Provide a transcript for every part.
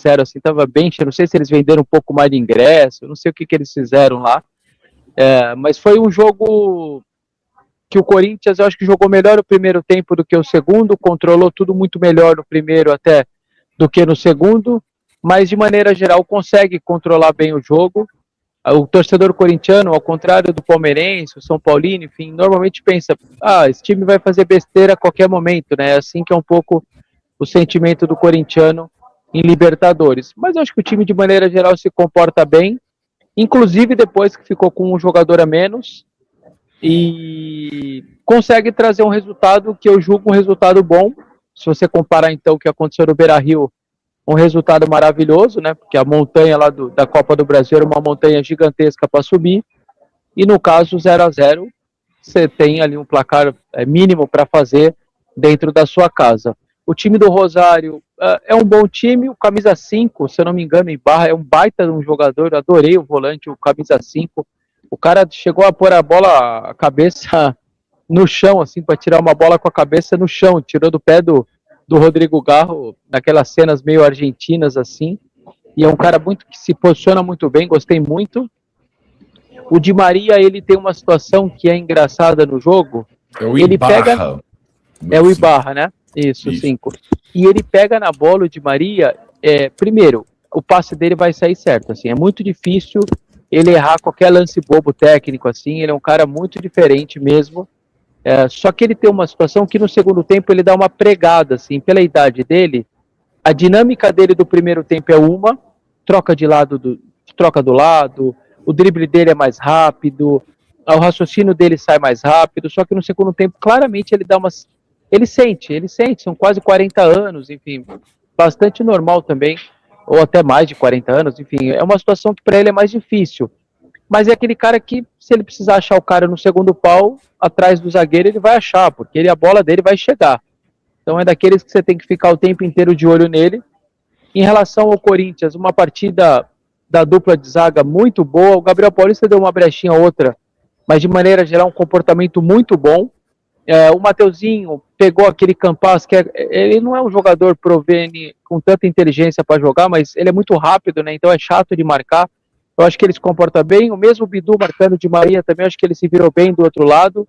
disseram assim, estava bem cheio, não sei se eles venderam um pouco mais de ingresso, não sei o que eles fizeram lá, mas foi um jogo que o Corinthians, eu acho que jogou melhor o primeiro tempo do que o segundo, controlou tudo muito melhor no primeiro até do que no segundo, mas de maneira geral consegue controlar bem o jogo. O torcedor corintiano, ao contrário do palmeirense, o São Paulino, enfim, normalmente pensa, esse time vai fazer besteira a qualquer momento, né? Assim que é um pouco o sentimento do corintiano em Libertadores. Mas eu acho que o time, de maneira geral, se comporta bem, inclusive depois que ficou com um jogador a menos, e consegue trazer um resultado que eu julgo um resultado bom. Se você comparar então o que aconteceu no Beira-Rio, um resultado maravilhoso, né? Porque a montanha lá da Copa do Brasil era uma montanha gigantesca para subir, e no caso 0-0, você tem ali um placar mínimo para fazer dentro da sua casa. O time do Rosário é um bom time, o camisa 5, se eu não me engano, em Barra, é um baita de um jogador, eu adorei o volante, o camisa 5. O cara chegou a pôr a cabeça no chão, assim, para tirar uma bola com a cabeça no chão, tirou do pé do Rodrigo Garro, naquelas cenas meio argentinas, assim, e é um cara que se posiciona muito bem, gostei muito. O Di Maria, ele tem uma situação que é engraçada no jogo. É o ele Ibarra. É o Ibarra, né? Isso. 5. E ele pega na bola, o Di Maria, primeiro, o passe dele vai sair certo, assim, é muito difícil ele errar qualquer lance bobo técnico, assim, ele é um cara muito diferente mesmo, só que ele tem uma situação que no segundo tempo ele dá uma pregada, assim, pela idade dele, a dinâmica dele do primeiro tempo é troca do lado, o drible dele é mais rápido, o raciocínio dele sai mais rápido, só que no segundo tempo, claramente, ele sente, são quase 40 anos, enfim, bastante normal também, ou até mais de 40 anos, enfim, é uma situação que para ele é mais difícil, mas é aquele cara que, se ele precisar achar o cara no segundo pau, atrás do zagueiro, ele vai achar, porque a bola dele vai chegar. Então é daqueles que você tem que ficar o tempo inteiro de olho nele. Em relação ao Corinthians, uma partida da dupla de zaga muito boa, o Gabriel Paulista deu uma brechinha ou outra, mas de maneira geral um comportamento muito bom. O Mateuzinho pegou aquele Campas, ele não é um jogador provene com tanta inteligência para jogar, mas ele é muito rápido, né? Então é chato de marcar. Eu acho que ele se comporta bem. O mesmo Bidu marcando de Maria também, acho que ele se virou bem do outro lado.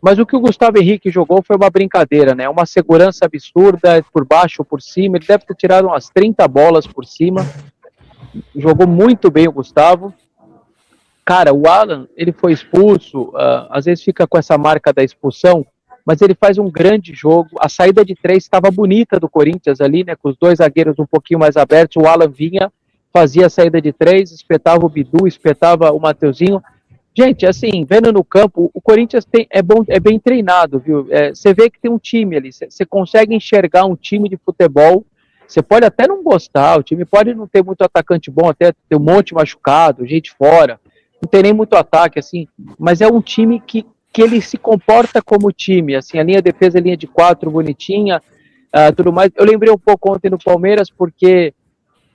Mas o que o Gustavo Henrique jogou foi uma brincadeira, né? Uma segurança absurda, por baixo ou por cima. Ele deve ter tirado umas 30 bolas por cima. Jogou muito bem o Gustavo. Cara, o Alan, ele foi expulso, às vezes fica com essa marca da expulsão, mas ele faz um grande jogo. A saída de 3 estava bonita do Corinthians ali, né? Com os dois zagueiros um pouquinho mais abertos. O Alan vinha, fazia a saída de 3, espetava o Bidu, espetava o Mateuzinho. Gente, assim, vendo no campo, o Corinthians é bem treinado, viu? Você vê que tem um time ali, você consegue enxergar um time de futebol. Você pode até não gostar, o time pode não ter muito atacante bom, até ter um monte machucado, gente fora, não tem nem muito ataque, assim, mas é um time que ele se comporta como time, assim, a linha de defesa é linha de 4, bonitinha, tudo mais. Eu lembrei um pouco ontem no Palmeiras, porque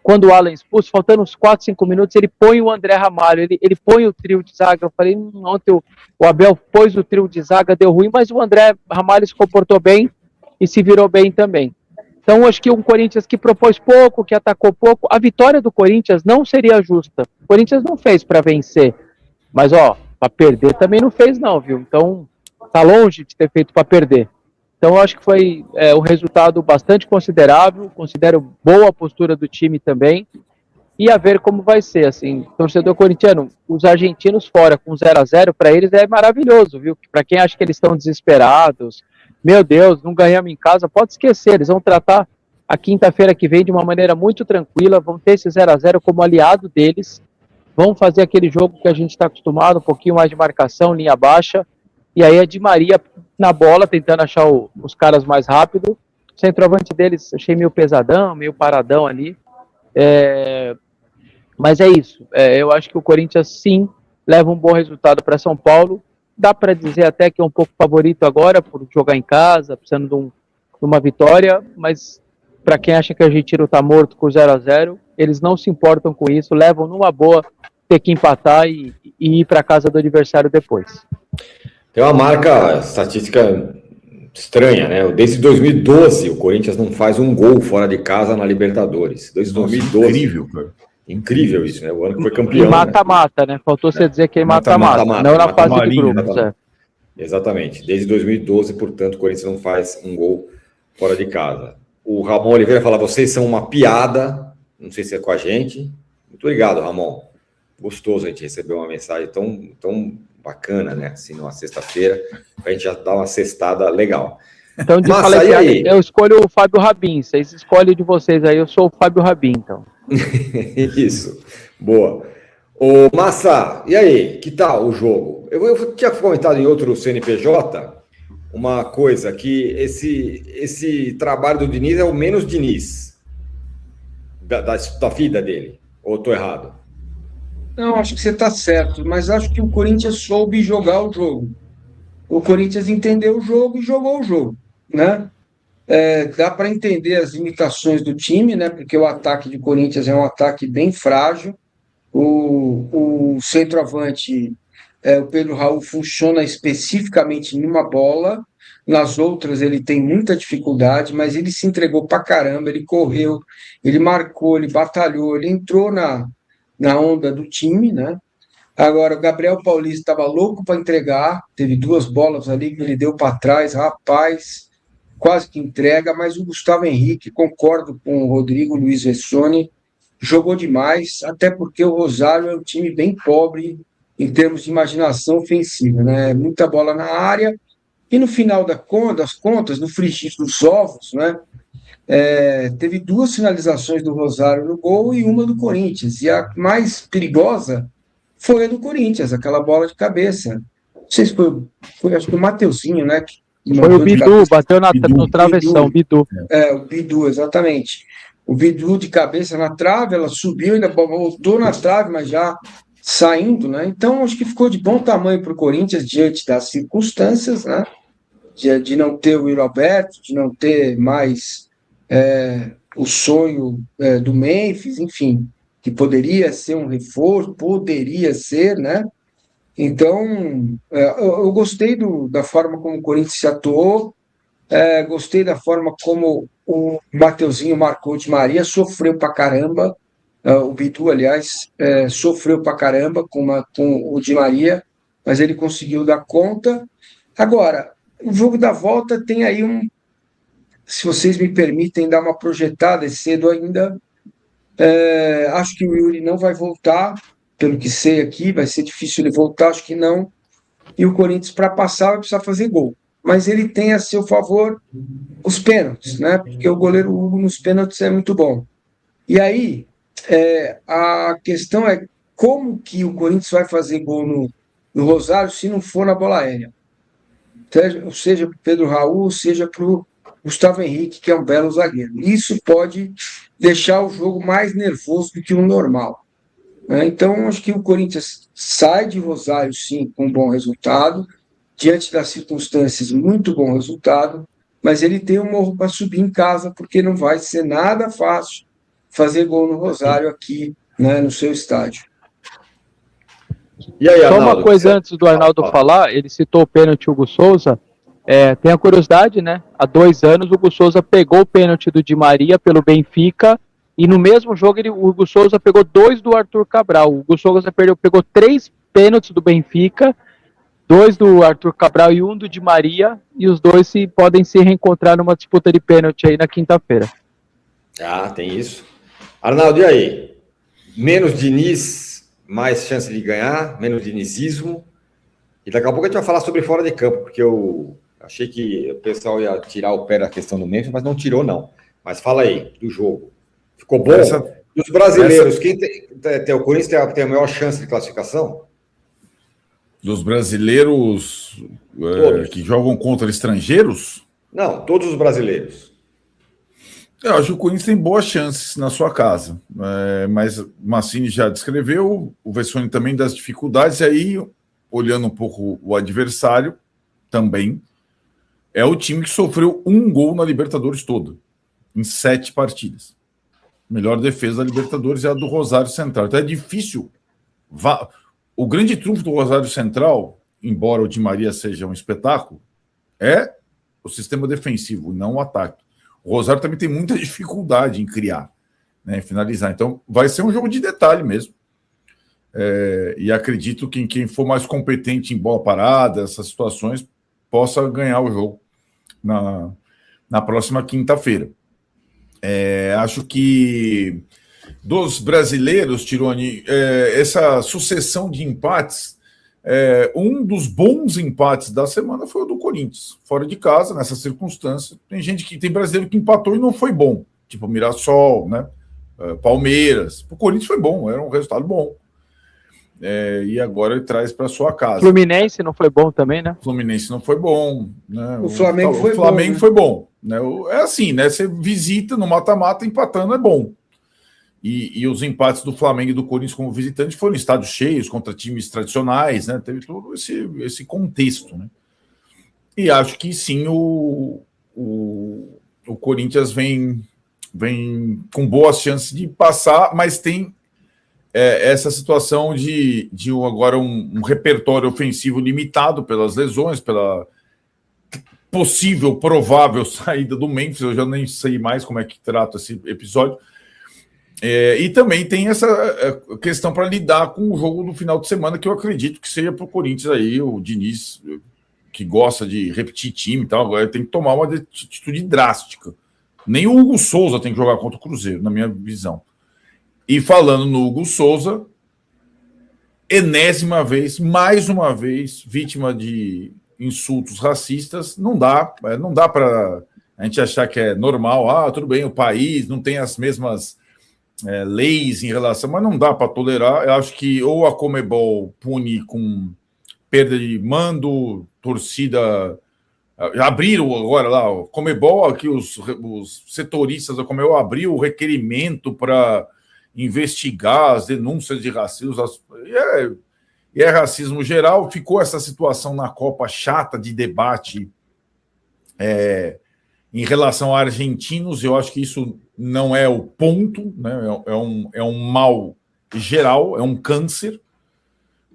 quando o Alan expulso, faltando uns 4, 5 minutos, ele põe o André Ramalho, ele põe o trio de zaga. Eu falei, ontem o Abel pôs o trio de zaga, deu ruim, mas o André Ramalho se comportou bem e se virou bem também. Então, acho que um Corinthians que propôs pouco, que atacou pouco, a vitória do Corinthians não seria justa. O Corinthians não fez para vencer, mas, para perder também não fez não, viu? Então, tá longe de ter feito para perder. Então, eu acho que foi um resultado bastante considerável, considero boa a postura do time também, e a ver como vai ser, assim, torcedor corintiano, os argentinos fora com 0-0, para eles é maravilhoso, viu? Para quem acha que eles estão desesperados, meu Deus, não ganhamos em casa, pode esquecer, eles vão tratar a quinta-feira que vem de uma maneira muito tranquila, vão ter esse 0-0 como aliado deles, vão fazer aquele jogo que a gente está acostumado, um pouquinho mais de marcação, linha baixa, e aí é Di Maria na bola, tentando achar os caras mais rápido. O centroavante deles achei meio pesadão, meio paradão ali. Mas é isso. Eu acho que o Corinthians, sim, leva um bom resultado para São Paulo. Dá para dizer até que é um pouco favorito agora, por jogar em casa, precisando de uma vitória. Mas para quem acha que o argentino está morto com 0-0, eles não se importam com isso, levam numa boa ter que empatar e ir para casa do adversário depois. Tem uma marca estatística estranha, né? Desde 2012 o Corinthians não faz um gol fora de casa na Libertadores. Desde 2012. Incrível, cara. Incrível isso, né? O ano que foi campeão. E mata-mata, né? Faltou você dizer que é mata-mata, não na fase de grupos. Exatamente. Desde 2012, portanto, o Corinthians não faz um gol fora de casa. O Ramon Oliveira fala, vocês são uma piada. Não sei se é com a gente. Muito obrigado, Ramon. Gostoso a gente receber uma mensagem tão bacana, né? Assim, numa sexta-feira, pra gente já dar uma sextada legal. Então, eu escolho o Fábio Rabin. Vocês escolhem de vocês aí, eu sou o Fábio Rabin, então. Isso. Boa. Ô, Massa, e aí? Que tal o jogo? Eu tinha comentado em outro CNPJ uma coisa, que esse trabalho do Diniz é o menos Diniz da vida dele. Ou estou errado? Não, acho que você está certo, mas acho que o Corinthians soube jogar o jogo. O Corinthians entendeu o jogo e jogou o jogo, né? Dá para entender as limitações do time, né? Porque o ataque de Corinthians é um ataque bem frágil. O centroavante, o Pedro Raul, funciona especificamente numa bola, nas outras ele tem muita dificuldade, mas ele se entregou para caramba, ele correu, ele marcou, ele batalhou, ele entrou na onda do time, né? Agora, o Gabriel Paulista estava louco para entregar, teve 2 bolas ali que ele deu para trás, rapaz, quase que entrega, mas o Gustavo Henrique, concordo com o Rodrigo Luiz Vessone, jogou demais, até porque o Rosário é um time bem pobre em termos de imaginação ofensiva, né? Muita bola na área, e no final das contas, no frigir dos ovos, né? Teve 2 finalizações do Rosário no gol e uma do Corinthians, e a mais perigosa foi a do Corinthians, aquela bola de cabeça. Não sei se foi acho que o Mateuzinho, né? Foi o Bidu, bateu no travessão, Bidu. O Bidu, exatamente. O Bidu de cabeça na trave, ela subiu, ainda voltou na trave, mas já saindo, né? Então, acho que ficou de bom tamanho para o Corinthians diante das circunstâncias, né? De não ter o Will Alberto, de não ter mais o sonho do Memphis, enfim, que poderia ser um reforço, poderia ser, né? Então, eu gostei da forma como o Corinthians se atuou, gostei da forma como o Mateuzinho marcou o Di Maria, sofreu pra caramba, o Bidu, aliás, sofreu pra caramba com o Di Maria, mas ele conseguiu dar conta. Agora, o jogo da volta tem aí se vocês me permitem dar uma projetada, é cedo ainda, acho que o Yuri não vai voltar, pelo que sei aqui, vai ser difícil ele voltar, acho que não. E o Corinthians, para passar, vai precisar fazer gol. Mas ele tem a seu favor os pênaltis, né? Porque o goleiro Hugo nos pênaltis é muito bom. E aí, a questão é como que o Corinthians vai fazer gol no Rosário se não for na bola aérea. Seja para o Pedro Raul, seja para o Gustavo Henrique, que é um belo zagueiro. Isso pode deixar o jogo mais nervoso do que o normal. Então, acho que o Corinthians sai de Rosário, sim, com um bom resultado, diante das circunstâncias, muito bom resultado, mas ele tem um morro para subir em casa, porque não vai ser nada fácil fazer gol no Rosário aqui, né, no seu estádio. E aí, Arnaldo, só uma coisa antes do Arnaldo falar, ele citou o pênalti Hugo Souza, tem a curiosidade, né, há 2 anos o Hugo Souza pegou o pênalti do Di Maria pelo Benfica, e no mesmo jogo o Hugo Souza pegou 2 do Arthur Cabral. O Hugo Souza pegou 3 pênaltis do Benfica, 2 do Arthur Cabral e 1 do Di Maria, e os 2 podem se reencontrar numa disputa de pênalti aí na quinta-feira. Ah, tem isso. Arnaldo, e aí? Menos Diniz, mais chance de ganhar, menos dinizismo. E daqui a pouco a gente vai falar sobre fora de campo, porque eu achei que o pessoal ia tirar o pé da questão do Memphis, mas não tirou, não. Mas fala aí, do jogo. Ficou bom? Dos brasileiros, quem tem o Corinthians tem a maior chance de classificação? Dos brasileiros que jogam contra estrangeiros? Não, todos os brasileiros. Eu acho que o Corinthians tem boas chances na sua casa. Mas o Massini já descreveu, o Vessone também das dificuldades, e aí, olhando um pouco o adversário, também, é o time que sofreu 1 gol na Libertadores toda, em 7 partidas. Melhor defesa da Libertadores é a do Rosário Central. Então é difícil. O grande trunfo do Rosário Central, embora o Di Maria seja um espetáculo, é o sistema defensivo, não o ataque. O Rosário também tem muita dificuldade em criar, né, em finalizar. Então, vai ser um jogo de detalhe mesmo. E acredito que quem for mais competente em bola parada, essas situações, possa ganhar o jogo na próxima quinta-feira. Acho que dos brasileiros, Tironi, essa sucessão de empates, um dos bons empates da semana foi o do Corinthians, fora de casa, nessa circunstância. Tem brasileiro que empatou e não foi bom, tipo Mirassol, né? Palmeiras. O Corinthians foi bom, era um resultado bom. E agora ele traz para sua casa. Fluminense não foi bom também, né? Fluminense não foi bom, né? O Flamengo foi bom. Flamengo foi bom, né? É assim, né? Você visita no mata-mata, empatando é bom. E os empates do Flamengo e do Corinthians como visitante foram em estádios cheios, contra times tradicionais, né? Teve todo esse contexto, né? E acho que sim, o Corinthians vem com boas chances de passar, mas tem essa situação de agora um repertório ofensivo limitado pelas lesões, pela possível, provável saída do Memphis. Eu já nem sei mais como é que trata esse episódio. E também tem essa questão para lidar com o jogo do final de semana, que eu acredito que seja para o Corinthians aí, o Diniz, que gosta de repetir time e tal, agora tem que tomar uma atitude drástica. Nem o Hugo Souza tem que jogar contra o Cruzeiro, na minha visão. E falando no Hugo Souza, enésima vez, mais uma vez, vítima de insultos racistas, não dá para a gente achar que é normal, tudo bem, o país não tem as mesmas leis em relação, mas não dá para tolerar. Eu acho que ou a Conmebol pune com perda de mando, torcida. Abriram agora lá, o Conmebol, aqui os setoristas da Conmebol abriu o requerimento para investigar as denúncias de racismo, e é racismo geral. Ficou essa situação na Copa chata de debate em relação a argentinos. Eu acho que isso não é o ponto, né? É um mal geral, é um câncer.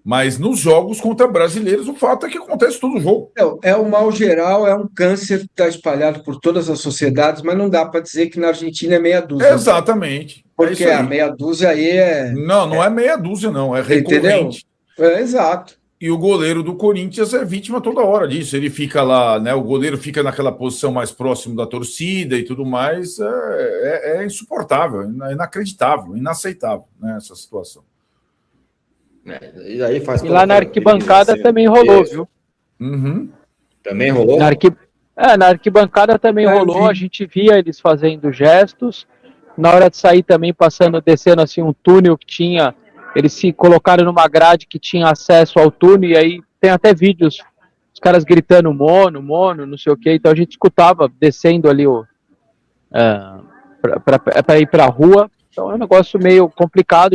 Mas nos jogos contra brasileiros, o fato é que acontece todo jogo. É um mal geral, é um câncer que está espalhado por todas as sociedades, mas não dá para dizer que na Argentina é meia dúzia. Exatamente. Porque a meia dúzia aí é. Não é meia dúzia, não. É recorrente. Exato. E o goleiro do Corinthians é vítima toda hora disso. Ele fica lá, né? O goleiro fica naquela posição mais próximo da torcida e tudo mais. É insuportável, é inacreditável, inaceitável, né, essa situação. E aí faz lá na arquibancada também rolou, viu? Uhum. Também rolou? Na arquibancada também rolou. A gente via eles fazendo gestos. Na hora de sair também, descendo assim um túnel que tinha. Eles se colocaram numa grade que tinha acesso ao túnel, e aí tem até vídeos, os caras gritando mono, não sei o que. Então a gente escutava descendo ali para ir para a rua. Então é um negócio meio complicado,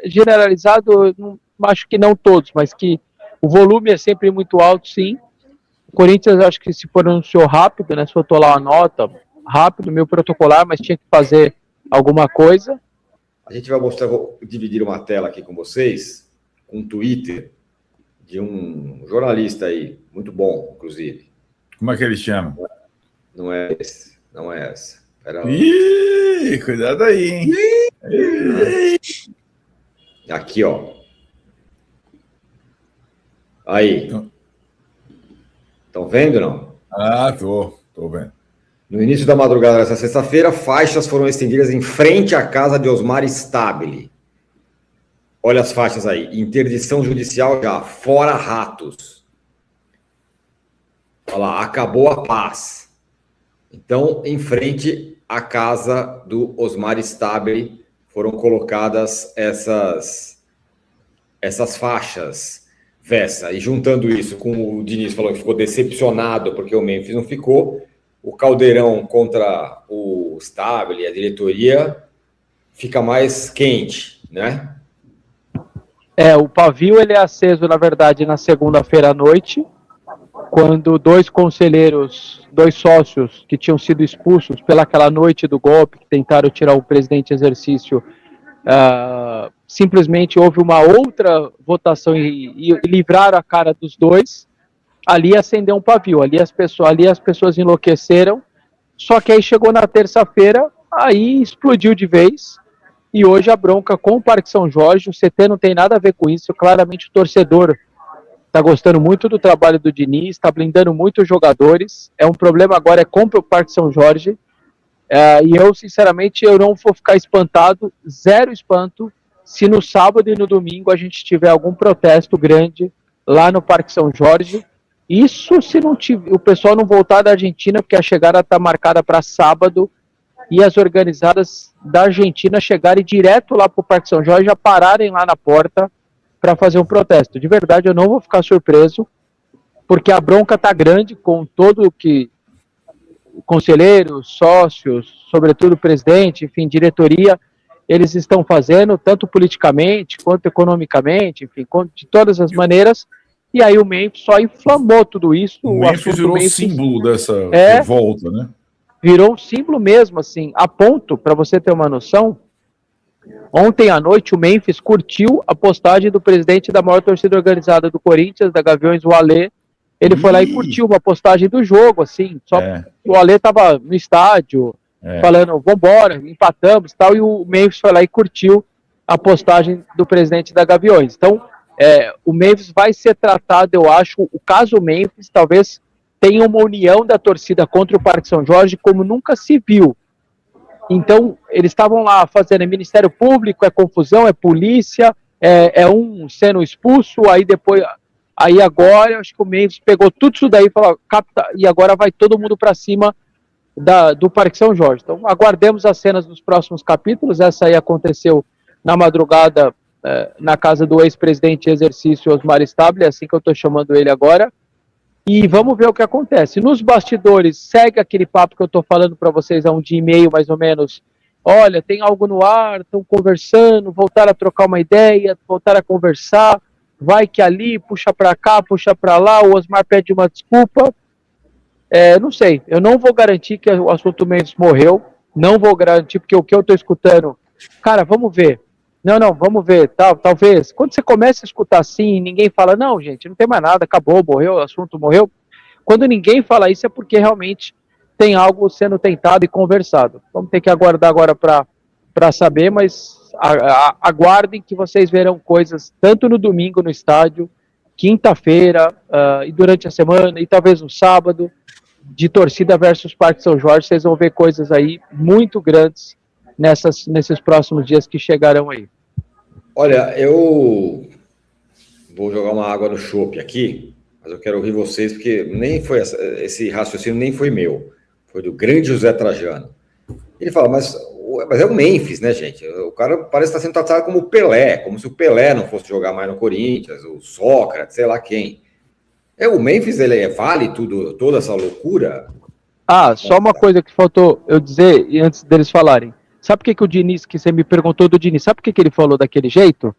generalizado, acho que não todos, mas que o volume é sempre muito alto, sim. O Corinthians, acho que se pronunciou rápido, né? Soltou lá uma nota, rápido, meio protocolar, mas tinha que fazer alguma coisa. A gente vai mostrar, vou dividir uma tela aqui com vocês, com um Twitter de um jornalista aí, muito bom, inclusive. Como é que ele chama? Não é esse, não é essa. Ih, cuidado aí, hein? Aqui, ó. Aí. Estão vendo, não? Tô vendo. No início da madrugada dessa sexta-feira, faixas foram estendidas em frente à casa de Osmar Stabile. Olha as faixas aí. Interdição judicial já. Fora ratos. Olha lá. Acabou a paz. Então, em frente à casa do Osmar Stabile, foram colocadas essas faixas, Vessa. E juntando isso com o Diniz falou que ficou decepcionado porque o Memphis não ficou, o caldeirão contra o Stabile e a diretoria fica mais quente, né? O pavio ele é aceso, na verdade, na segunda-feira à noite, quando dois sócios que tinham sido expulsos pelaquela noite do golpe, que tentaram tirar o presidente em exercício, simplesmente houve uma outra votação e livraram a cara dos dois. ali acendeu um pavio, ali as pessoas enlouqueceram, só que aí chegou na terça-feira, aí explodiu de vez, e hoje a bronca com o Parque São Jorge, o CT não tem nada a ver com isso, claramente o torcedor está gostando muito do trabalho do Diniz, está blindando muito os jogadores, é um problema agora, é com o Parque São Jorge, e eu, sinceramente, eu não vou ficar espantado, zero espanto, se no sábado e no domingo a gente tiver algum protesto grande lá no Parque São Jorge. Isso se não tiver, o pessoal não voltar da Argentina, porque a chegada está marcada para sábado, e as organizadas da Argentina chegarem direto lá para o Parque São Jorge, já pararem lá na porta para fazer um protesto. De verdade, eu não vou ficar surpreso, porque a bronca está grande com todo o que conselheiros, sócios, sobretudo o presidente, enfim, diretoria, eles estão fazendo, tanto politicamente quanto economicamente, enfim, de todas as maneiras. E aí o Memphis só inflamou tudo isso. O Memphis virou símbolo dessa revolta, né? Virou um símbolo mesmo, assim, a ponto, para você ter uma noção, ontem à noite o Memphis curtiu a postagem do presidente da maior torcida organizada do Corinthians, da Gaviões, o Alê. Ele foi lá e curtiu uma postagem do jogo, assim, só o Alê tava no estádio, falando, vambora, empatamos e tal, e o Memphis foi lá e curtiu a postagem do presidente da Gaviões. Então, o Memphis vai ser tratado, eu acho, o caso Memphis talvez tenha uma união da torcida contra o Parque São Jorge como nunca se viu. Então, eles estavam lá fazendo Ministério Público, é confusão, é polícia, é um sendo expulso, aí agora, eu acho que o Memphis pegou tudo isso daí e falou, e agora vai todo mundo para cima do Parque São Jorge. Então, aguardemos as cenas dos próximos capítulos. Essa aí aconteceu na madrugada na casa do ex-presidente em exercício Osmar Stable, é assim que eu estou chamando ele agora, e vamos ver o que acontece. Nos bastidores, segue aquele papo que eu estou falando para vocês há um dia e meio, mais ou menos. Olha, tem algo no ar, estão conversando, voltaram a trocar uma ideia, voltaram a conversar, vai que ali, puxa para cá, puxa para lá, o Osmar pede uma desculpa. Não sei, eu não vou garantir que o assunto Mendes morreu, não vou garantir, porque o que eu estou escutando, cara, vamos ver. Não, vamos ver, talvez. Quando você começa a escutar assim, ninguém fala, não, gente, não tem mais nada, acabou, morreu, o assunto morreu. Quando ninguém fala isso é porque realmente tem algo sendo tentado e conversado. Vamos ter que aguardar agora para saber, mas aguardem que vocês verão coisas tanto no domingo no estádio, quinta-feira e durante a semana, e talvez no sábado, de torcida versus Parque São Jorge, vocês vão ver coisas aí muito grandes nesses próximos dias que chegarão aí. Olha, eu vou jogar uma água no chope aqui, mas eu quero ouvir vocês, porque nem foi esse raciocínio nem foi meu, foi do grande José Trajano. Ele fala, mas é o Memphis, né, gente? O cara parece estar sendo tratado como o Pelé, como se o Pelé não fosse jogar mais no Corinthians, o Sócrates, sei lá quem. O Memphis, ele vale toda essa loucura? Só uma coisa que faltou eu dizer antes deles falarem. Sabe por que o Diniz, que você me perguntou do Diniz, sabe por que ele falou daquele jeito?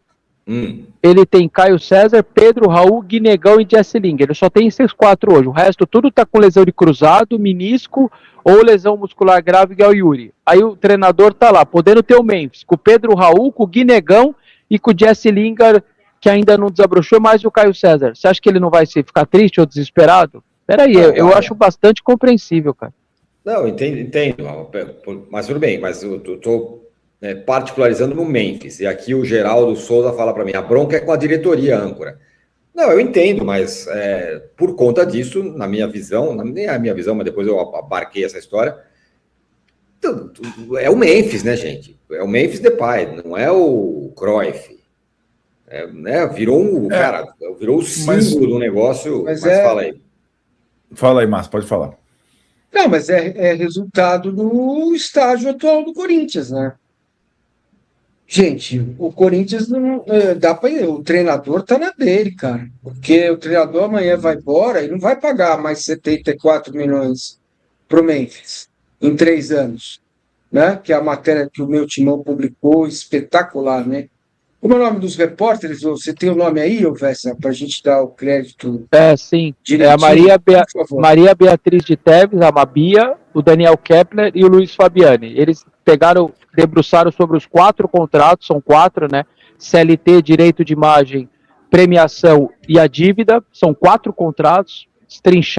Ele tem Caio César, Pedro, Raul, Guinegão e Jesse Lingard. Ele só tem esses 4 hoje. O resto tudo tá com lesão de cruzado, menisco ou lesão muscular grave, igual o Yuri. Aí o treinador tá lá, podendo ter o Memphis, com o Pedro, Raul, com o Guinegão e com o Jesse Lingard, que ainda não desabrochou, mais o Caio César. Você acha que ele não vai ficar triste ou desesperado? Peraí, eu acho bastante compreensível, cara. Não, entendo, mas tudo bem, mas eu tô particularizando no Memphis, e aqui o Geraldo Souza fala para mim, a bronca é com a diretoria âncora. Não, eu entendo, mas por conta disso, na minha visão, nem é a minha visão, mas depois eu abarquei essa história, é o Memphis, né, gente? É o Memphis Depay, não é o Cruyff. Virou o símbolo do negócio, mas fala aí. Fala aí, Márcio, pode falar. Não, mas é resultado do estágio atual do Corinthians, né? Gente, o Corinthians não dá para ir. O treinador tá na dele, cara. Porque o treinador amanhã vai embora e não vai pagar mais 74 milhões pro Memphis em 3 anos, né? Que é a matéria que o meu timão publicou, espetacular, né? Como é o nome dos repórteres? Você tem o nome aí, Vessa, para a gente dar o crédito? Sim. É a Maria Beatriz de Teves, a Mabia, o Daniel Kepler e o Luiz Fabiani. Eles debruçaram sobre os 4 contratos, são 4, né? CLT, direito de imagem, premiação e a dívida, são 4 contratos. destrinchar